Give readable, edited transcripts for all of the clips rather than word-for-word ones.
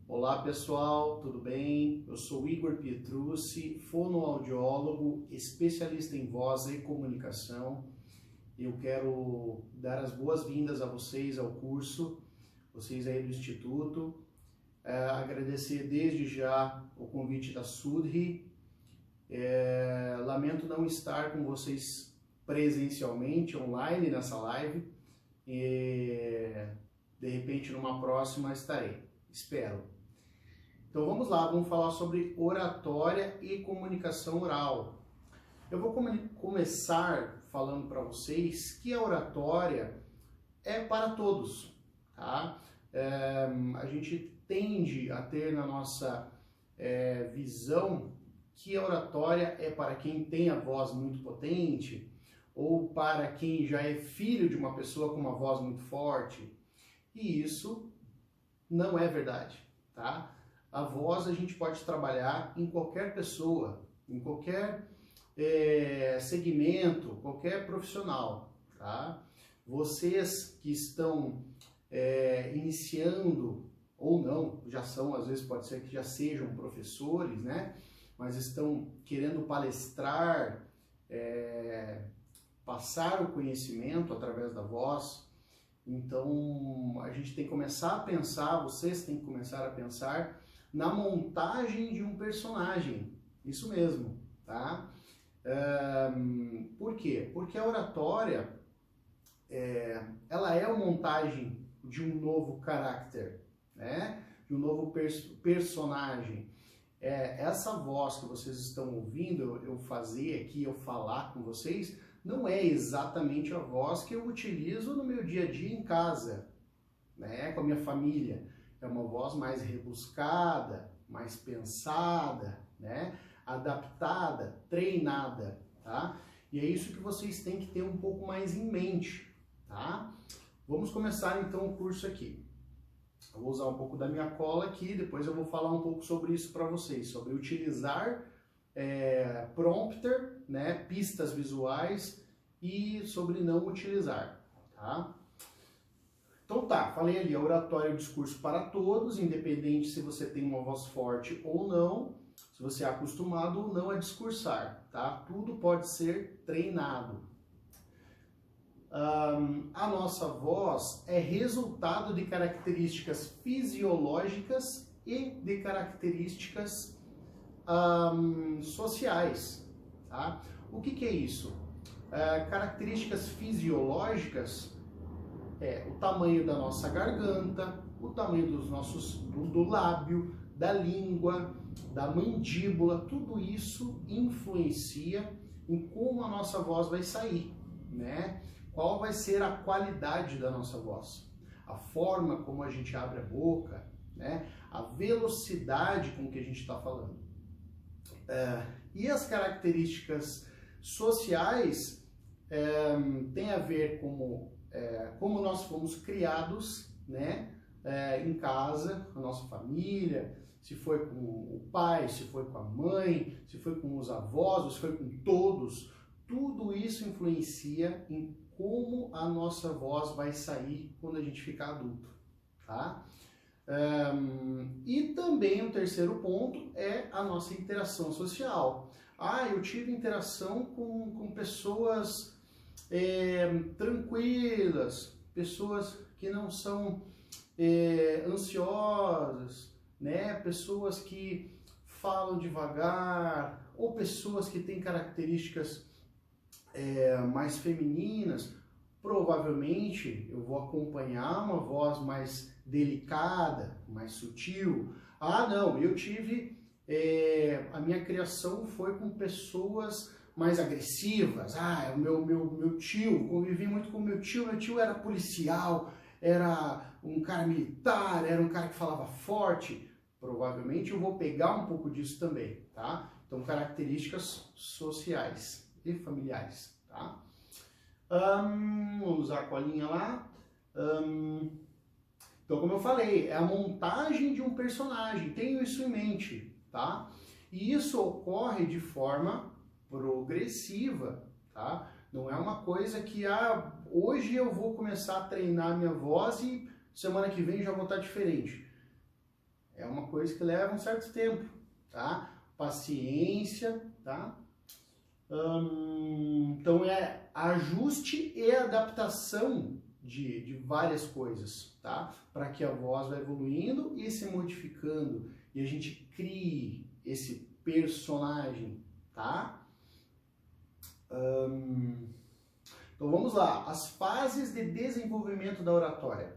Olá pessoal, tudo bem? Eu sou Igor Pietrucci, fonoaudiólogo, especialista em voz e comunicação. Eu quero dar as boas-vindas a vocês ao curso, vocês aí do Instituto. Agradecer desde já o convite da Sudhi. Lamento não estar com vocês presencialmente, online nessa live. De repente numa próxima estarei, espero. Então vamos lá, vamos falar sobre oratória e comunicação oral. Eu vou começar falando para vocês que a oratória é para todos, tá? A gente tende a ter na nossa visão que a oratória é para quem tem a voz muito potente ou para quem já é filho de uma pessoa com uma voz muito forte. E isso não é verdade, tá? A voz a gente pode trabalhar em qualquer pessoa, em qualquer segmento, qualquer profissional, tá? Vocês que estão iniciando ou não, já são, às vezes pode ser que já sejam professores, né? Mas estão querendo palestrar, passar o conhecimento através da voz. Então, a gente tem que começar a pensar, vocês têm que começar a pensar na montagem de um personagem. Isso mesmo, tá? Por quê? Porque a oratória, ela é a montagem de um novo caráter, né? De um novo personagem. Essa voz que vocês estão ouvindo, eu fazer aqui, eu falar com vocês, não é exatamente a voz que eu utilizo no meu dia a dia em casa, né, com a minha família. É uma voz mais rebuscada, mais pensada, né, adaptada, treinada, tá? E é isso que vocês têm que ter um pouco mais em mente, tá? Vamos começar então o curso aqui. Eu vou usar um pouco da minha cola aqui, depois eu vou falar um pouco sobre isso para vocês, sobre utilizar prompter, né, pistas visuais e sobre não utilizar, tá? Então tá, falei ali, a oratória é o discurso para todos, independente se você tem uma voz forte ou não, se você é acostumado ou não a discursar, tá? Tudo pode ser treinado. A nossa voz é resultado de características fisiológicas e de características sociais, tá? O que é isso? Características fisiológicas é o tamanho da nossa garganta, o tamanho do lábio, da língua, da mandíbula, tudo isso influencia em como a nossa voz vai sair, né? Qual vai ser a qualidade da nossa voz, a forma como a gente abre a boca, né? A velocidade com que a gente está falando. E as características sociais têm a ver com como nós fomos criados, né, em casa, com a nossa família, se foi com o pai, se foi com a mãe, se foi com os avós, se foi com todos. Tudo isso influencia em como a nossa voz vai sair quando a gente ficar adulto, tá? E também o terceiro ponto é a nossa interação social. Eu tive interação com pessoas tranquilas, pessoas que não são ansiosas, né? Pessoas que falam devagar, ou pessoas que têm características mais femininas. Provavelmente eu vou acompanhar uma voz mais delicada, mais sutil. Não, eu tive, a minha criação foi com pessoas mais agressivas. O meu tio, convivi muito com meu tio era policial, era um cara militar, era um cara que falava forte. Provavelmente eu vou pegar um pouco disso também, tá? Então, características sociais e familiares, tá? Vamos usar a colinha lá. Então, como eu falei, é a montagem de um personagem, tenho isso em mente, tá? E isso ocorre de forma progressiva, tá? Não é uma coisa que, hoje eu vou começar a treinar minha voz e semana que vem já vou estar diferente. É uma coisa que leva um certo tempo, tá? Paciência, tá? Então é ajuste e adaptação de várias coisas, tá? Para que a voz vá evoluindo e se modificando e a gente crie esse personagem, tá? Então vamos lá, as fases de desenvolvimento da oratória.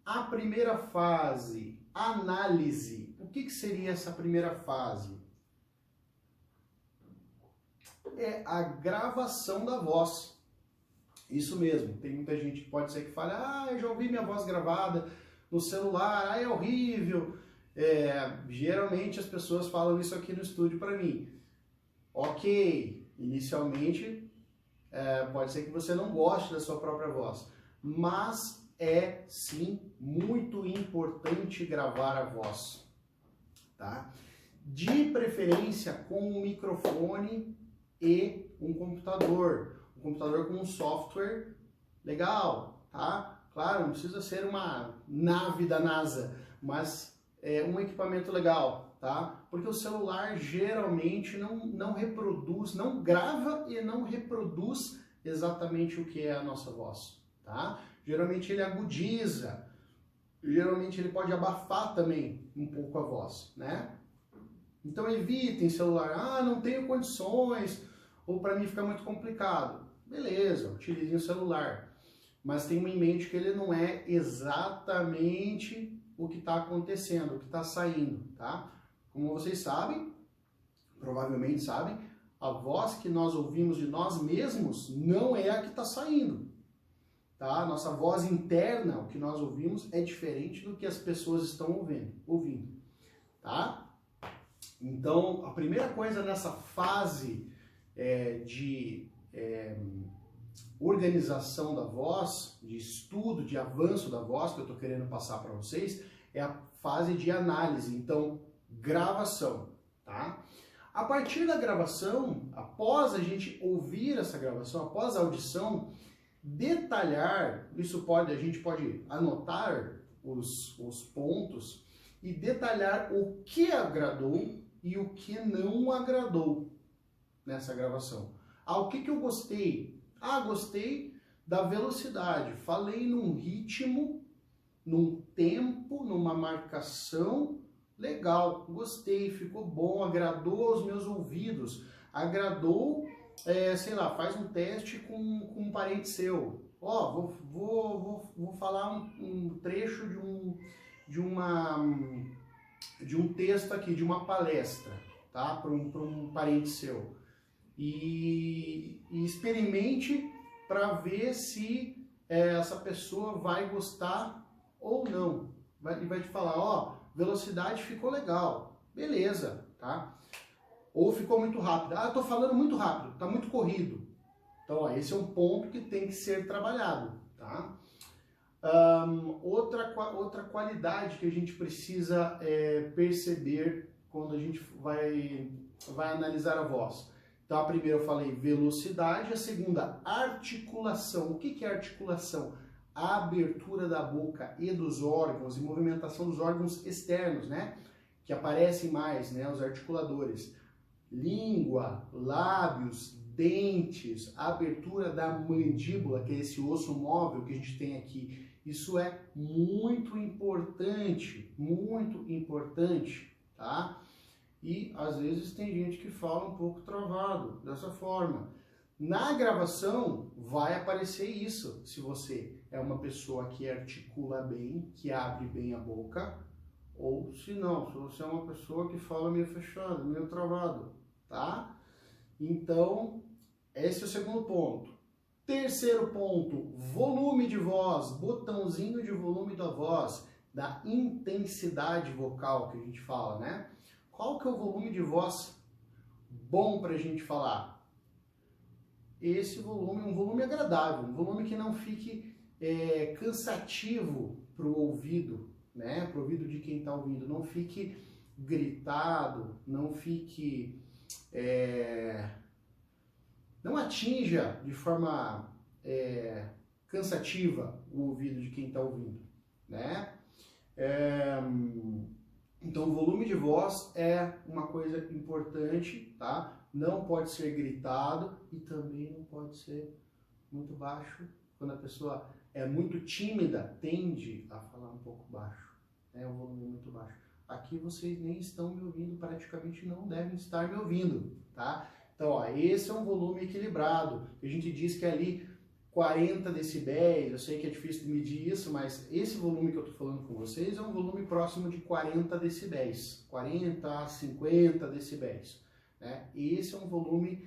A primeira fase, análise. O que seria essa primeira fase? É a gravação da voz. Isso mesmo, tem muita gente que pode ser que fale, eu já ouvi minha voz gravada no celular, é horrível. Geralmente as pessoas falam isso aqui no estúdio para mim. Ok, inicialmente pode ser que você não goste da sua própria voz, mas é sim muito importante gravar a voz, tá? De preferência com um microfone e um computador com um software legal, tá? Claro, não precisa ser uma nave da NASA, mas um equipamento legal, tá? Porque o celular geralmente não reproduz, não grava e não reproduz exatamente o que é a nossa voz, tá? Geralmente ele agudiza, geralmente ele pode abafar também um pouco a voz, né? Então evitem celular, não tenho condições, ou para mim fica muito complicado. Beleza, utilize o celular, mas tenham em mente que ele não é exatamente o que está acontecendo, o que está saindo, tá? Como vocês sabem, provavelmente sabem, a voz que nós ouvimos de nós mesmos não é a que está saindo, tá? Nossa voz interna, o que nós ouvimos, é diferente do que as pessoas estão ouvindo, tá? Então, a primeira coisa nessa fase de organização da voz, de estudo, de avanço da voz que eu estou querendo passar para vocês, é a fase de análise, então, gravação, tá? A partir da gravação, após a gente ouvir essa gravação, após a audição, detalhar, a gente pode anotar os pontos e detalhar o que agradou e o que não agradou nessa gravação. O que eu gostei? Gostei da velocidade, falei num ritmo, num tempo, numa marcação legal, gostei, ficou bom, agradou aos meus ouvidos, agradou, sei lá, faz um teste com um parente seu. Vou falar um trecho de um texto aqui, de uma palestra, tá? Para um parente seu. E experimente para ver se essa pessoa vai gostar ou não. Ele vai te falar, velocidade ficou legal, beleza, tá? Ou ficou muito rápido. Eu tô falando muito rápido, tá muito corrido. Então, esse é um ponto que tem que ser trabalhado, tá? Outra qualidade que a gente precisa perceber quando a gente vai analisar a voz. Então, a primeira eu falei velocidade, a segunda, articulação. O que é articulação? A abertura da boca e dos órgãos e movimentação dos órgãos externos, né? Que aparecem mais, né? Os articuladores. Língua, lábios, dentes, a abertura da mandíbula, que é esse osso móvel que a gente tem aqui. Isso é muito importante, tá? E às vezes tem gente que fala um pouco travado, dessa forma. Na gravação vai aparecer isso, se você é uma pessoa que articula bem, que abre bem a boca, ou se não, se você é uma pessoa que fala meio fechado, meio travado, tá? Então, esse é o segundo ponto. Terceiro ponto, volume de voz, botãozinho de volume da voz, da intensidade vocal que a gente fala, né? Qual que é o volume de voz bom para a gente falar? Esse volume, um volume agradável, um volume que não fique cansativo para o ouvido, né? Para o ouvido de quem está ouvindo, não fique gritado, não fique... não atinja de forma cansativa o ouvido de quem está ouvindo, né? Então, o volume de voz é uma coisa importante, tá? Não pode ser gritado e também não pode ser muito baixo. Quando a pessoa é muito tímida, tende a falar um pouco baixo, né? O volume é muito baixo. Aqui vocês nem estão me ouvindo, praticamente não devem estar me ouvindo, tá? Então, ó, esse é um volume equilibrado. A gente diz que é ali 40 decibéis, eu sei que é difícil de medir isso, mas esse volume que eu estou falando com vocês é um volume próximo de 40 decibéis, 40 a 50 decibéis, né? E esse é um volume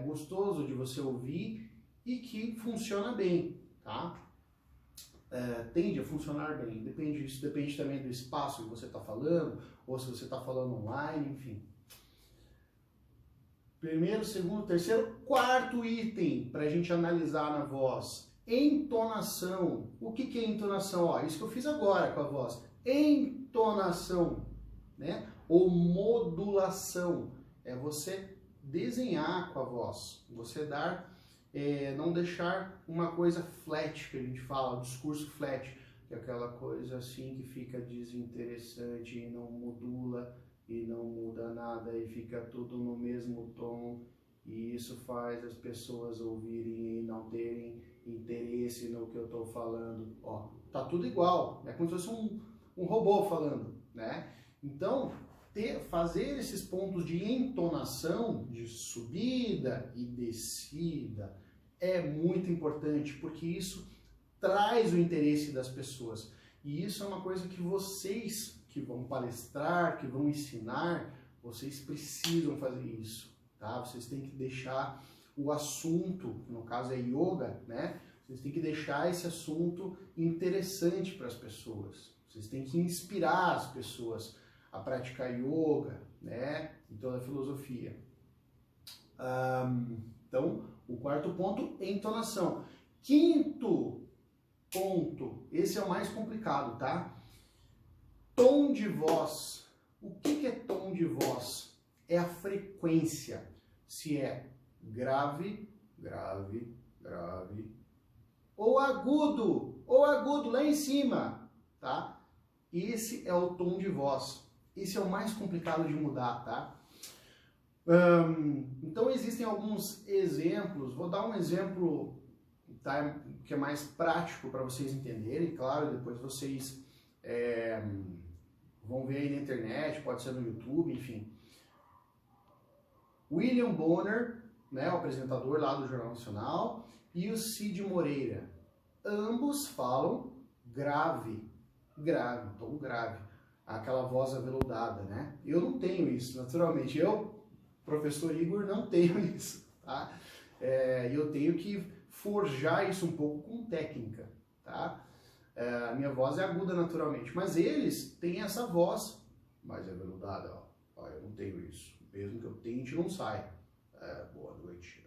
gostoso de você ouvir e que funciona bem, tá? Tende a funcionar bem, isso depende também do espaço que você está falando, ou se você está falando online, enfim. Primeiro, segundo, terceiro, quarto item para a gente analisar na voz. Entonação. O que é entonação? Ó, isso que eu fiz agora com a voz. Entonação, né? Ou modulação. É você desenhar com a voz. Você dar, não deixar uma coisa flat, que a gente fala, o discurso flat, que é aquela coisa assim que fica desinteressante e não modula e não muda nada e fica tudo no mesmo tom, e isso faz as pessoas ouvirem e não terem interesse no que eu estou falando. Ó, tá tudo igual, é como se fosse um robô falando, né? Então, fazer esses pontos de entonação, de subida e descida, é muito importante, porque isso traz o interesse das pessoas. E isso é uma coisa que vocês que vão palestrar, que vão ensinar, vocês precisam fazer isso, tá? Vocês têm que deixar o assunto, no caso é yoga, né? Vocês têm que deixar esse assunto interessante para as pessoas. Vocês têm que inspirar as pessoas a praticar yoga, né? E toda a filosofia. Então, o quarto ponto é entonação. Quinto ponto, esse é o mais complicado, tá? Tom de voz. O que é tom de voz? É a frequência. Se é grave, grave, grave, ou agudo lá em cima, tá? Esse é o tom de voz. Esse é o mais complicado de mudar, tá? Então existem alguns exemplos. Vou dar um exemplo, tá, que é mais prático para vocês entenderem. Claro, depois vocês vão ver aí na internet, pode ser no YouTube, enfim. William Bonner, né, o apresentador lá do Jornal Nacional, e o Cid Moreira. Ambos falam grave, grave, tom grave. Aquela voz aveludada, né? Eu não tenho isso, naturalmente. Eu, professor Igor, não tenho isso, tá? Eu tenho que forjar isso um pouco com técnica, tá? A minha voz é aguda naturalmente, mas eles têm essa voz mais aveludada, ó. Eu não tenho isso, mesmo que eu tente, não sai. Boa noite,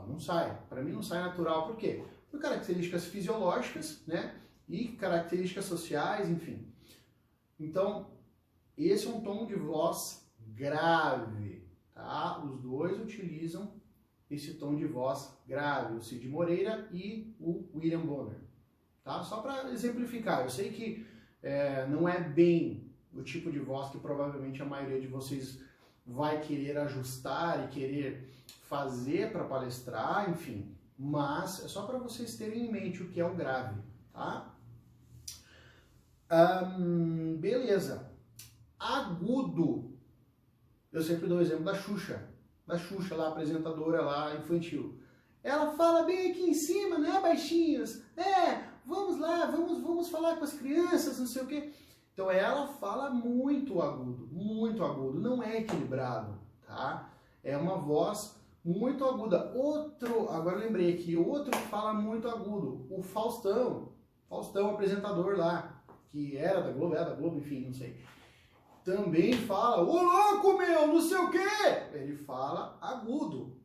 não sai. Para mim não sai natural, por quê? Por características fisiológicas, né? E características sociais, enfim. Então, esse é um tom de voz grave, tá? Os dois utilizam esse tom de voz grave, o Cid Moreira e o William Bonner. Tá? Só para exemplificar, eu sei que não é bem o tipo de voz que provavelmente a maioria de vocês vai querer ajustar e querer fazer para palestrar, enfim, mas é só para vocês terem em mente o que é o grave, tá? Beleza. Agudo. Eu sempre dou o exemplo da Xuxa lá, apresentadora lá infantil. Ela fala bem aqui em cima, né, baixinhos? Vamos lá, vamos falar com as crianças, não sei o quê. Então ela fala muito agudo, não é equilibrado, tá? É uma voz muito aguda. Agora eu lembrei aqui, outro que fala muito agudo, o Faustão, apresentador lá, que era da Globo, enfim, não sei. Também fala, ô louco meu, não sei o quê. Ele fala agudo,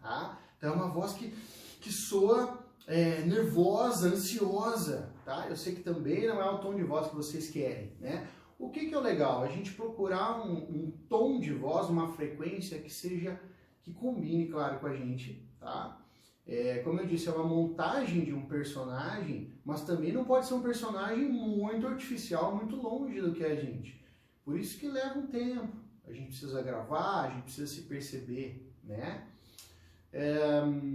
tá? Então é uma voz que soa nervosa, ansiosa, tá? Eu sei que também não é o tom de voz que vocês querem, né? O que é o legal? A gente procurar um tom de voz, uma frequência que combine, claro, com a gente, tá? Como eu disse, é uma montagem de um personagem, mas também não pode ser um personagem muito artificial, muito longe do que é a gente. Por isso que leva um tempo. A gente precisa gravar, a gente precisa se perceber, né?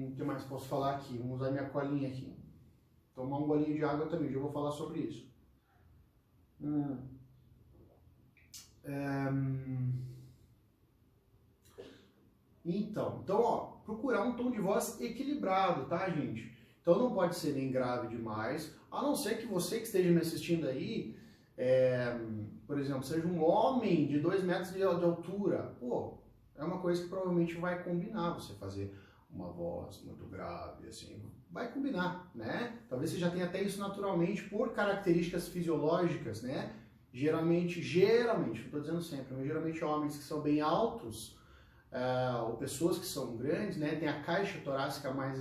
O que mais posso falar aqui? Vamos usar minha colinha aqui. Tomar um golinho de água também, já vou falar sobre isso. Então, ó, procurar um tom de voz equilibrado, tá, gente? Então não pode ser nem grave demais, a não ser que você que esteja me assistindo aí, por exemplo, seja um homem de 2 metros de altura. Pô, é uma coisa que provavelmente vai combinar você fazer uma voz muito grave, assim, vai combinar, né? Talvez você já tenha até isso naturalmente por características fisiológicas, né? Geralmente, não estou dizendo sempre, mas geralmente homens que são bem altos, ou pessoas que são grandes, né? Tem a caixa torácica mais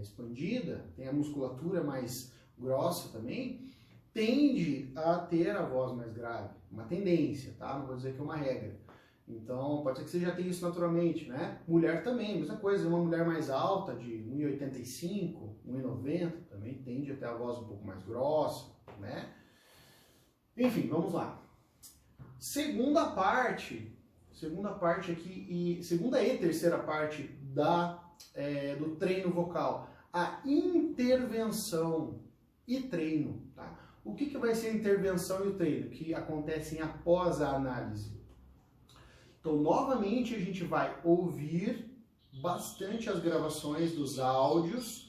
expandida, tem a musculatura mais grossa também, tende a ter a voz mais grave, uma tendência, tá? Não vou dizer que é uma regra. Então, pode ser que você já tenha isso naturalmente, né? Mulher também, mesma coisa, uma mulher mais alta, de 1,85, 1,90, também tende a ter a voz um pouco mais grossa, né? Enfim, vamos lá. Segunda e terceira parte do treino vocal, a intervenção e treino, tá? O que vai ser a intervenção e o treino? Que acontecem após a análise. Então, novamente, a gente vai ouvir bastante as gravações dos áudios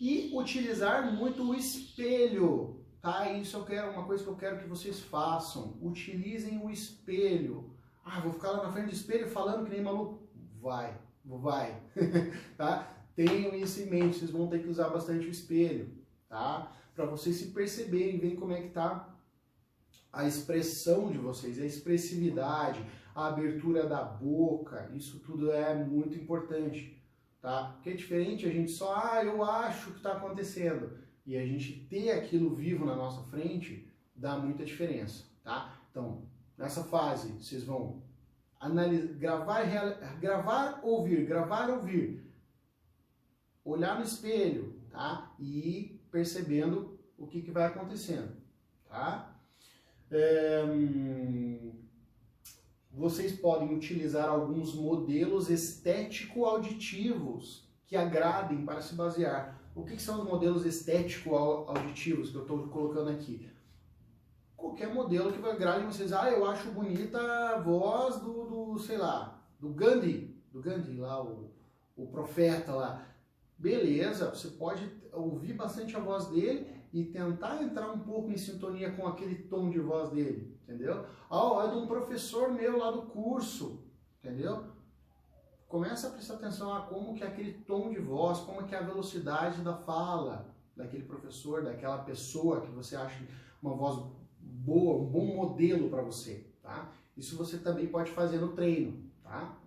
e utilizar muito o espelho, tá? Isso é uma coisa que eu quero que vocês façam. Utilizem o espelho. Ah, vou ficar lá na frente do espelho falando que nem maluco? Vai. Tá? Tenham isso em mente, vocês vão ter que usar bastante o espelho, tá? Para vocês se perceberem, verem como é que tá a expressão de vocês, a expressividade, a abertura da boca, isso tudo é muito importante, tá? Porque é diferente a gente só, eu acho que está acontecendo, e a gente ter aquilo vivo na nossa frente dá muita diferença, tá? Então, nessa fase, vocês vão gravar, ouvir, olhar no espelho, tá? E ir percebendo o que vai acontecendo, tá? Vocês podem utilizar alguns modelos estético-auditivos que agradem para se basear. O que são os modelos estético-auditivos que eu estou colocando aqui? Qualquer modelo que agrade vocês. Ah, eu acho bonita a voz do Gandhi lá, o profeta lá. Beleza, você pode ouvir bastante a voz dele e tentar entrar um pouco em sintonia com aquele tom de voz dele, entendeu? Ah, é de um professor meu lá do curso, entendeu? Começa a prestar atenção a como que é aquele tom de voz, como que é a velocidade da fala daquele professor, daquela pessoa que você acha uma voz boa, um bom modelo para você, tá? Isso você também pode fazer no treino, tá?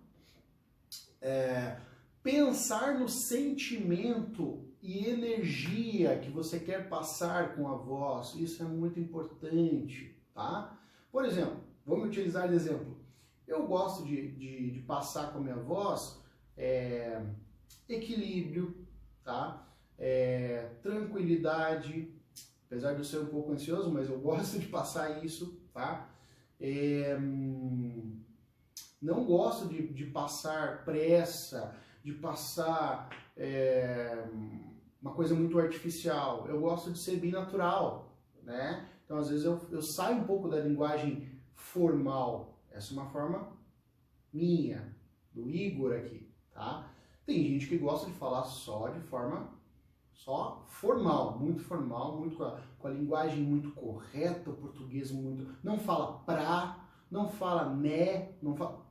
Pensar no sentimento e energia que você quer passar com a voz, isso é muito importante, tá? Por exemplo, vamos utilizar de exemplo. Eu gosto de passar com a minha voz equilíbrio, tá? Tranquilidade, apesar de eu ser um pouco ansioso, mas eu gosto de passar isso, tá? Não gosto de passar pressa, de passar uma coisa muito artificial. Eu gosto de ser bem natural, né? Então, às vezes, eu saio um pouco da linguagem formal. Essa é uma forma minha, do Igor aqui, tá? Tem gente que gosta de falar só de forma formal, muito com a linguagem muito correta, o português muito... Não fala pra, não fala né, não fala...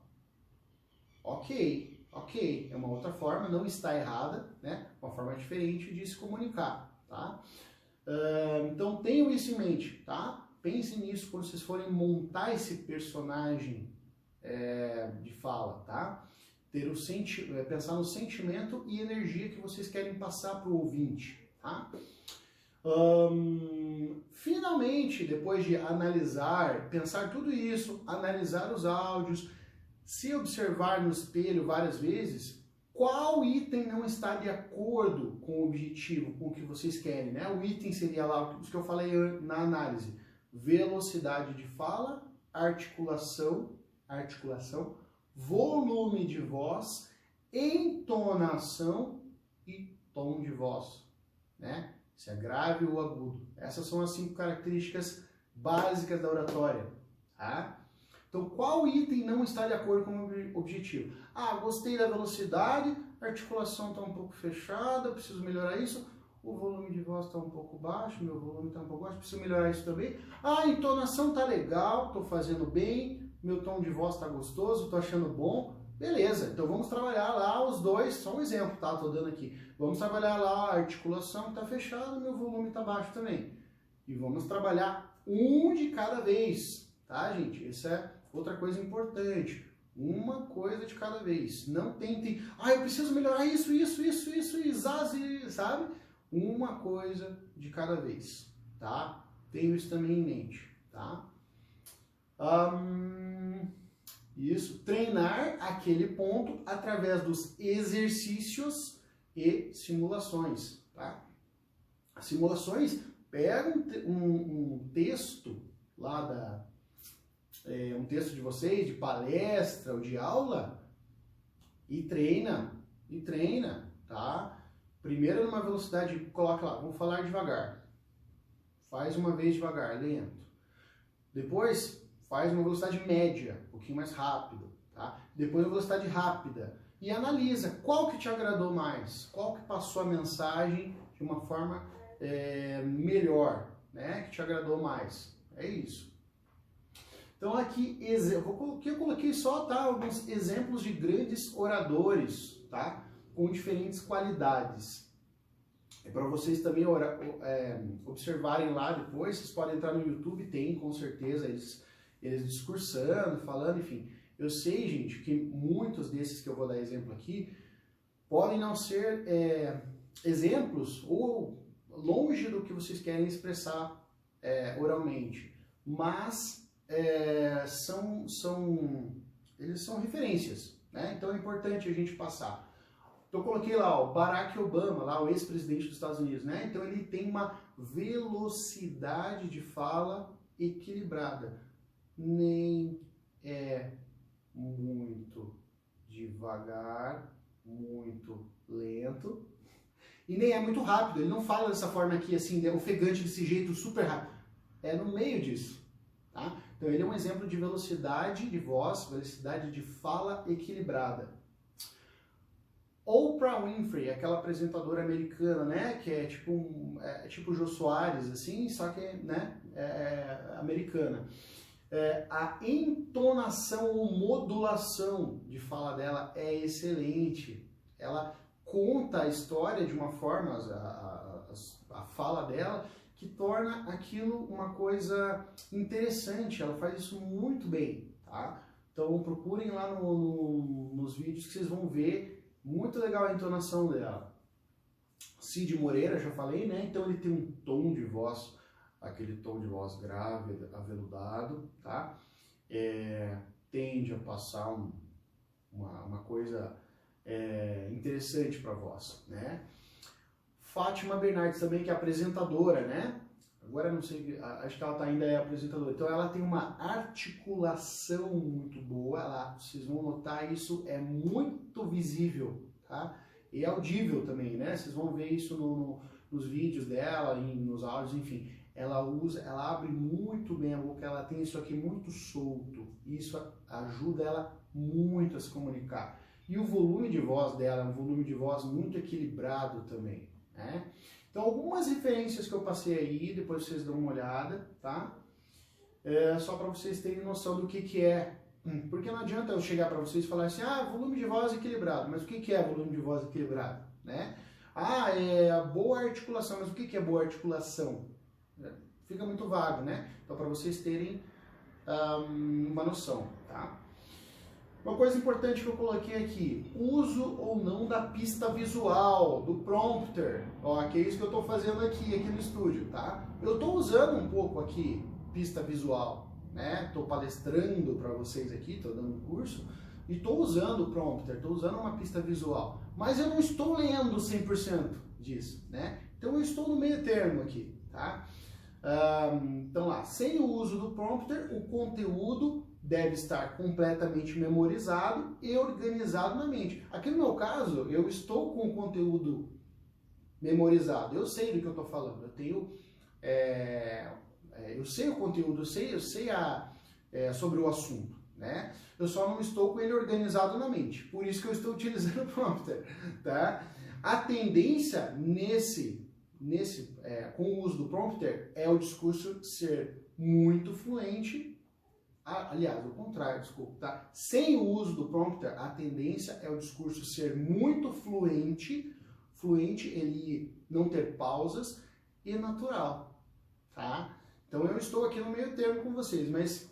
Ok, é uma outra forma, não está errada, né? Uma forma diferente de se comunicar, tá? Então tenham isso em mente, tá? Pensem nisso quando vocês forem montar esse personagem de fala, tá? Pensar no sentimento e energia que vocês querem passar para o ouvinte, tá? Finalmente, depois de analisar, pensar tudo isso, analisar os áudios, se observar no espelho várias vezes, qual item não está de acordo com o objetivo, com o que vocês querem, né? O item seria lá os que eu falei na análise: velocidade de fala, articulação, volume de voz, entonação e tom de voz, né? Se é grave ou agudo. Essas são as 5 características básicas da oratória, tá? Então, qual item não está de acordo com o objetivo? Ah, gostei da velocidade, a articulação está um pouco fechada, preciso melhorar isso. O volume de voz está um pouco baixo, meu volume está um pouco baixo, preciso melhorar isso também. Ah, a entonação está legal, estou fazendo bem, meu tom de voz está gostoso, estou achando bom. Beleza, então vamos trabalhar lá os dois, só um exemplo, tá? Estou dando aqui. Vamos trabalhar lá a articulação está fechada, meu volume está baixo também. E vamos trabalhar um de cada vez, tá, gente? Essa é outra coisa importante. Uma coisa de cada vez. Não tentem, eu preciso melhorar isso, sabe? Uma coisa de cada vez, tá? Tenho isso também em mente, tá? Isso, treinar aquele ponto através dos exercícios e simulações, tá? As simulações, pega um texto lá um texto de vocês, de palestra ou de aula, e treina, tá? Primeiro numa velocidade, coloca lá, vamos falar devagar. Faz uma vez devagar, lento. Depois, faz uma velocidade média, um pouquinho mais rápido, tá? Depois uma velocidade rápida. E analisa qual que te agradou mais, qual que passou a mensagem de uma forma melhor, né? Que te agradou mais. É isso. Então aqui eu coloquei só, tá, alguns exemplos de grandes oradores, tá, com diferentes qualidades. É para vocês também observarem lá depois. Vocês podem entrar no YouTube, tem com certeza eles discursando, falando, enfim. Eu sei, gente, que muitos desses que eu vou dar exemplo aqui podem não ser exemplos ou longe do que vocês querem expressar oralmente, mas eles são referências, né? Então é importante a gente passar. Então eu coloquei lá, o Barack Obama, lá o ex-presidente dos Estados Unidos, né? Então ele tem uma velocidade de fala equilibrada. Nem é muito devagar, muito lento, e nem é muito rápido. Ele não fala dessa forma aqui, assim, ofegante, desse jeito super rápido. É no meio disso. Tá? Então ele é um exemplo de velocidade de voz, velocidade de fala equilibrada. Oprah Winfrey, aquela apresentadora americana, né, que é tipo Jô Soares, assim, só que, né, americana. A entonação ou modulação de fala dela é excelente. Ela conta a história de uma forma, a fala dela, que torna aquilo uma coisa interessante. Ela faz isso muito bem, tá? Então procurem lá nos vídeos que vocês vão ver. Muito legal a entonação dela. Cid Moreira, já falei, né? Então ele tem um tom de voz, aquele tom de voz grave, aveludado, tá? Tende a passar uma coisa interessante para a voz, né? Fátima Bernardes também, que é apresentadora, né? Agora não sei, acho que ela ainda é apresentadora. Então ela tem uma articulação muito boa, vocês vão notar isso, é muito visível, tá? E audível também, né? Vocês vão ver isso nos vídeos dela, nos áudios, enfim. Ela abre muito bem a boca, ela tem isso aqui muito solto. Isso ajuda ela muito a se comunicar. E o volume de voz dela é um volume de voz muito equilibrado também, né? Então, algumas referências que eu passei aí, depois vocês dão uma olhada, tá? Só para vocês terem noção do que é. Porque não adianta eu chegar para vocês e falar assim, volume de voz equilibrado. Mas o que é volume de voz equilibrado, né? É boa articulação. Mas o que é boa articulação? Fica muito vago, né? Então, para vocês terem uma noção, tá? Uma coisa importante que eu coloquei aqui, uso ou não da pista visual, do prompter, que é isso que eu estou fazendo aqui no estúdio, tá? Eu estou usando um pouco aqui pista visual, né? Estou palestrando para vocês aqui, estou dando um curso, e estou usando o prompter, estou usando uma pista visual, mas eu não estou lendo 100% disso, né? Então eu estou no meio termo aqui, tá? Então lá, sem o uso do prompter, o conteúdo deve estar completamente memorizado e organizado na mente. Aqui no meu caso, eu estou com o conteúdo memorizado, eu sei do que eu estou falando, eu tenho, eu sei o conteúdo, eu sei sobre o assunto, né? Eu só não estou com ele organizado na mente, por isso que eu estou utilizando o prompter, tá? A tendência com o uso do prompter é o discurso ser muito fluente. Aliás, o contrário, desculpa, tá? Sem o uso do prompter, a tendência é o discurso ser muito fluente, ele não ter pausas e natural, tá? Então eu estou aqui no meio termo com vocês, mas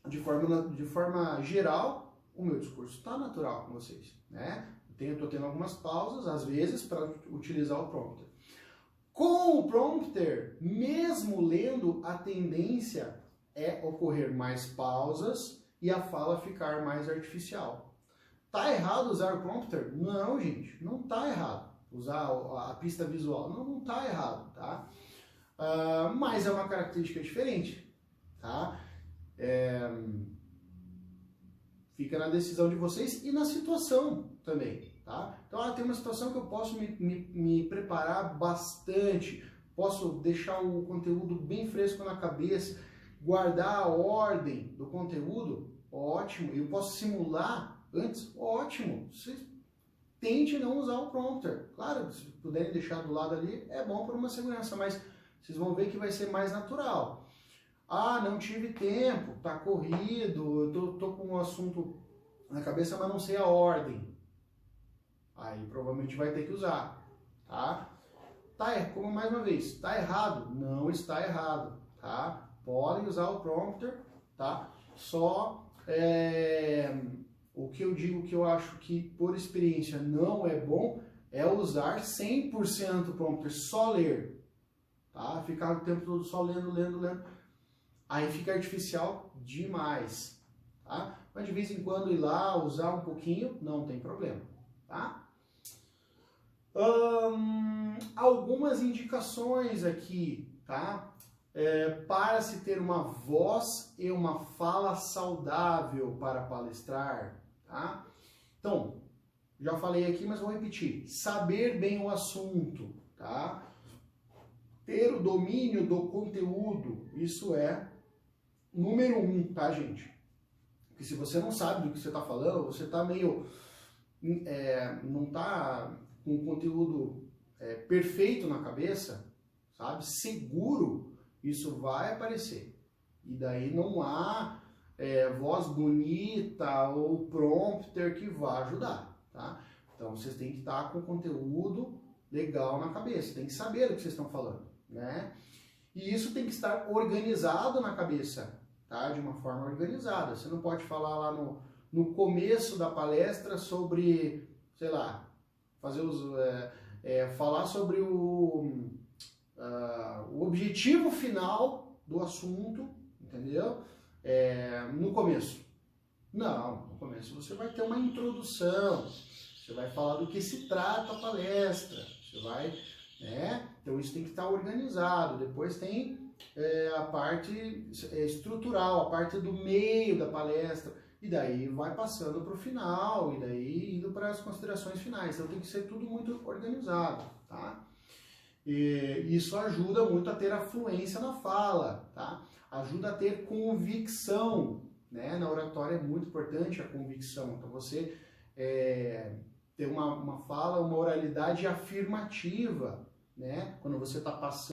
de forma geral, o meu discurso está natural com vocês, né? Eu estou tendo algumas pausas, às vezes, para utilizar o prompter. Com o prompter, mesmo lendo, a tendência é ocorrer mais pausas e a fala ficar mais artificial. Tá errado usar o prompter? Não, gente, não tá errado. Usar a pista visual, não tá errado, tá? Mas é uma característica diferente, tá? Fica na decisão de vocês e na situação também, tá? Então, tem uma situação que eu posso me preparar bastante, posso deixar o conteúdo bem fresco na cabeça, guardar a ordem do conteúdo, ótimo. Eu posso simular antes, ótimo. Vocês tente não usar o prompter. Claro, se puderem deixar do lado ali, é bom por uma segurança, mas vocês vão ver que vai ser mais natural. Não tive tempo, tá corrido, eu tô com um assunto na cabeça, mas não sei a ordem. Aí provavelmente vai ter que usar, tá? Como mais uma vez, tá errado? Não está errado, tá? Podem usar o prompter, tá? Só o que eu digo que eu acho que por experiência não é bom é usar 100% o prompter, só ler, tá? Ficar o tempo todo só lendo. Aí fica artificial demais, tá? Mas de vez em quando ir lá, usar um pouquinho, não tem problema, tá? Algumas indicações aqui, tá? Para se ter uma voz e uma fala saudável para palestrar, tá? Então, já falei aqui, mas vou repetir. Saber bem o assunto, tá? Ter o domínio do conteúdo, isso é número 1, tá, gente? Porque se você não sabe do que você está falando, você está meio... não está com o conteúdo perfeito na cabeça, sabe? Seguro, isso vai aparecer. E daí não há voz bonita ou prompter que vá ajudar, tá? Então vocês têm que estar com o conteúdo legal na cabeça, tem que saber do que vocês estão falando, né? E isso tem que estar organizado na cabeça, tá? De uma forma organizada. Você não pode falar lá no começo da palestra sobre, sei lá, falar sobre o objetivo final do assunto, entendeu? No começo. Não, no começo você vai ter uma introdução, você vai falar do que se trata a palestra, você vai, né? Então isso tem que estar organizado. Depois tem a parte estrutural, a parte do meio da palestra, e daí vai passando para o final, e daí indo para as considerações finais. Então tem que ser tudo muito organizado, tá? E isso ajuda muito a ter a fluência na fala, tá? Ajuda a ter convicção, né? Na oratória é muito importante a convicção. Então você ter uma fala, uma oralidade afirmativa, né? Quando você está passando